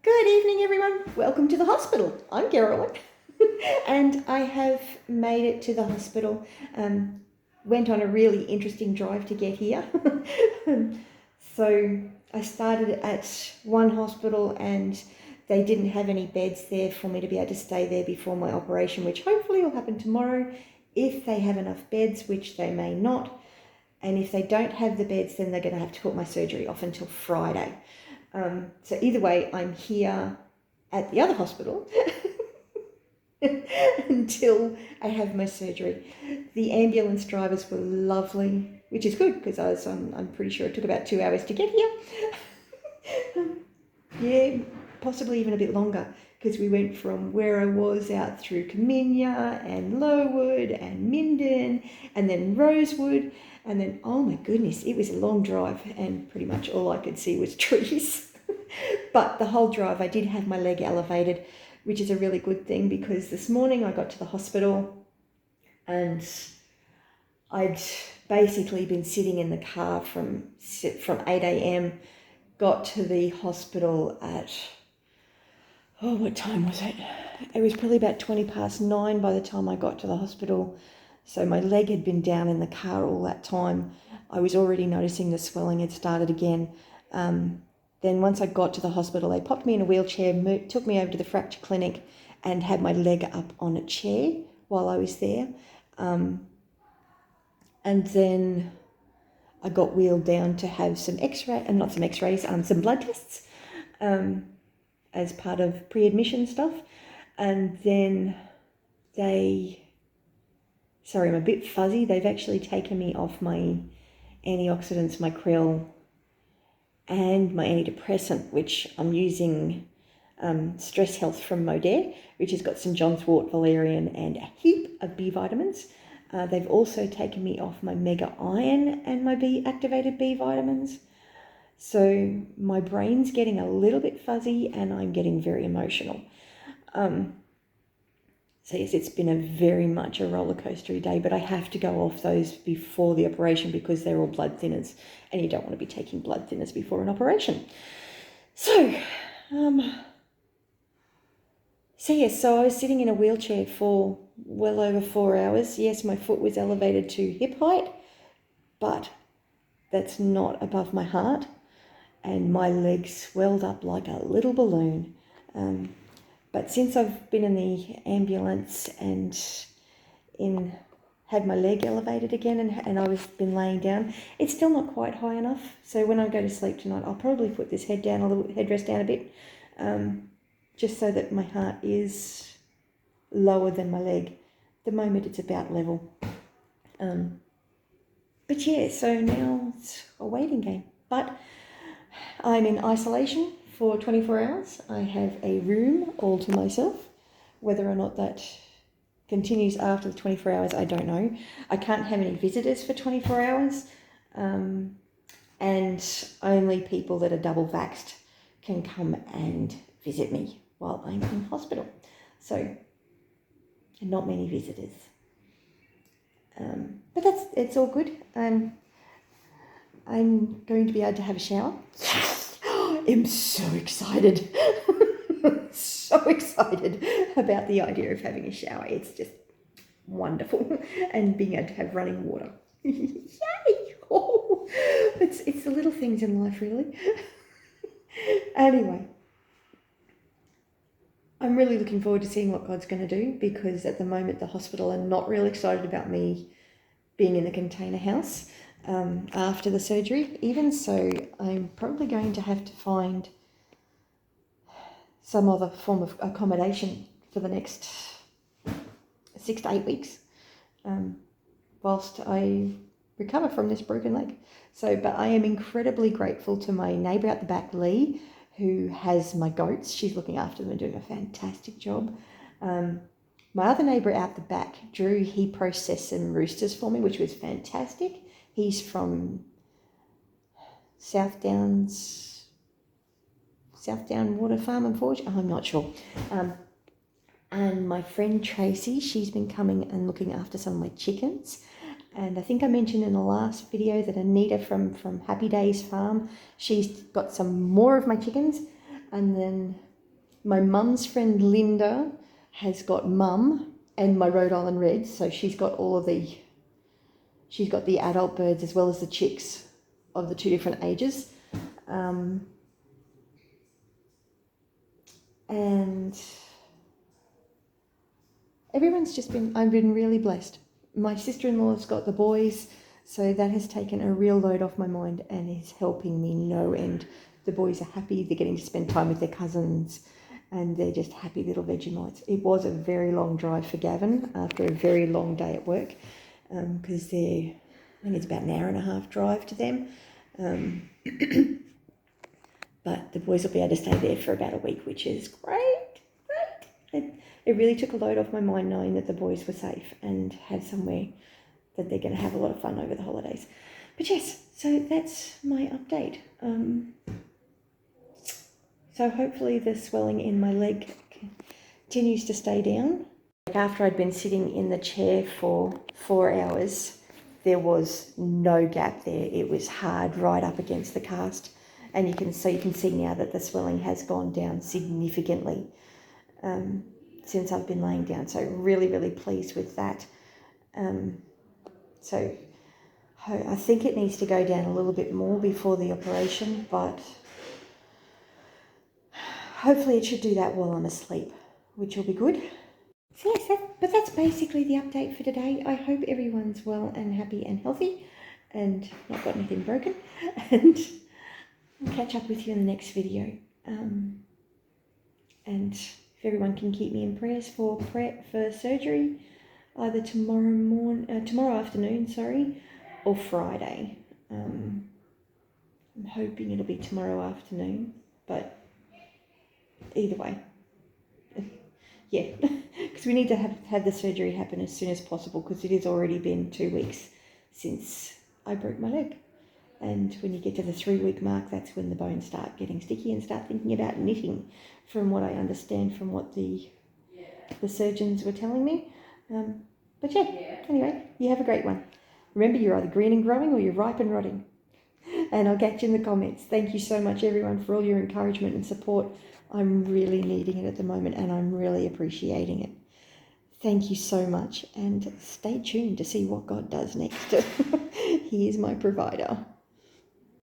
Good evening, everyone. Welcome to the hospital. I'm Carolyn, and I have made it to the hospital. Went on a really interesting drive to get here. So I started at one hospital, and they didn't have any beds there for me to be able to stay there before my operation, which hopefully will happen tomorrow if they have enough beds, which they may not. And if they don't have the beds, then they're going to have to put my surgery off until Friday. So either way, I'm here at the other hospital until I have my surgery. The ambulance drivers were lovely, which is good because I'm pretty sure it took about 2 hours to get here. Yeah, possibly even a bit longer because we went from where I was out through Caminia and Lowood and Minden and then Rosewood. And then, oh my goodness, it was a long drive and pretty much all I could see was trees. But the whole drive, I did have my leg elevated, which is a really good thing because this morning I got to the hospital and I'd basically been sitting in the car from 8 a.m, got to the hospital at, what time was it? It was probably about 9:20 by the time I got to the hospital. So my leg had been down in the car all that time. I was already noticing the swelling had started again. Then once I got to the hospital, they popped me in a wheelchair, took me over to the fracture clinic and had my leg up on a chair while I was there. And then I got wheeled down to have some some blood tests as part of pre-admission stuff. And then sorry, I'm a bit fuzzy. They've actually taken me off my antioxidants, my Krill, and my antidepressant, which I'm using Stress Health from Modere, which has got St. John's wort, valerian, and a heap of B vitamins. They've also taken me off my Mega Iron and my activated B vitamins. So my brain's getting a little bit fuzzy and I'm getting very emotional. So yes, it's been a very much a roller coastery day, but I have to go off those before the operation because they're all blood thinners and you don't want to be taking blood thinners before an operation. So I was sitting in a wheelchair for well over 4 hours. Yes, my foot was elevated to hip height, but that's not above my heart. And my leg swelled up like a little balloon. But since I've been in the ambulance and had my leg elevated again and I was been laying down, it's still not quite high enough. So when I go to sleep tonight, I'll probably put this headrest down a bit, just so that my heart is lower than my leg. At the moment, it's about level. But yeah, so now it's a waiting game. But I'm in isolation for 24 hours. I have a room all to myself. Whether or not that continues after the 24 hours, I don't know. I can't have any visitors for 24 hours. And only people that are double vaxxed can come and visit me while I'm in hospital. So, not many visitors. But it's all good. I'm going to be able to have a shower. I'm so excited. So excited about the idea of having a shower. It's just wonderful. And being able to have running water. Yay! Oh, it's the little things in life, really. Anyway, I'm really looking forward to seeing what God's going to do because at the moment the hospital are not real excited about me being in the container house after the surgery even. So I'm probably going to have to find some other form of accommodation for the next 6 to 8 weeks whilst I recover from this broken leg. So, but I am incredibly grateful to my neighbour out the back, Lee, who has my goats. She's looking after them and doing a fantastic job. My other neighbour out the back, Drew, he processed some roosters for me, which was fantastic. He's from South Down Water Farm and Forge. I'm not sure. And my friend Tracy, she's been coming and looking after some of my chickens. And I think I mentioned in the last video that Anita from Happy Days Farm, she's got some more of my chickens. And then My mum's friend Linda has got Mum and my Rhode Island Red, so she's got she's got the adult birds as well as the chicks of the two different ages. And I've been really blessed. My sister-in-law's got the boys, so that has taken a real load off my mind and is helping me no end. The boys are happy, they're getting to spend time with their cousins, and they're just happy little Vegemites. It was a very long drive for Gavin after a very long day at work, because I think it's about an hour and a half drive to them. But the boys will be able to stay there for about a week, which is great. It really took a load off my mind knowing that the boys were safe and have somewhere that they're going to have a lot of fun over the holidays. But yes, so that's my update. So hopefully the swelling in my leg continues to stay down. After I'd been sitting in the chair for 4 hours, there was no gap there. It was hard right up against the cast. And you can see now that the swelling has gone down significantly since I've been laying down. So really, really pleased with that. So I think it needs to go down a little bit more before the operation, but hopefully it should do that while I'm asleep, which will be good. So yes, but that's basically the update for today. I hope everyone's well and happy and healthy and not got anything broken. And I'll catch up with you in the next video. And if everyone can keep me in prayers for surgery, either tomorrow afternoon, or Friday. I'm hoping it'll be tomorrow afternoon, but either way, yeah, because we need to have the surgery happen as soon as possible, because it has already been 2 weeks since I broke my leg. And when you get to the 3-week mark, that's when the bones start getting sticky and start thinking about knitting, from what I understand from what the surgeons were telling me. But yeah, anyway, you have a great one. Remember, you're either green and growing or you're ripe and rotting. And I'll catch you in the comments. Thank you so much, everyone, for all your encouragement and support. I'm really needing it at the moment, and I'm really appreciating it. Thank you so much, and stay tuned to see what God does next. He is my provider.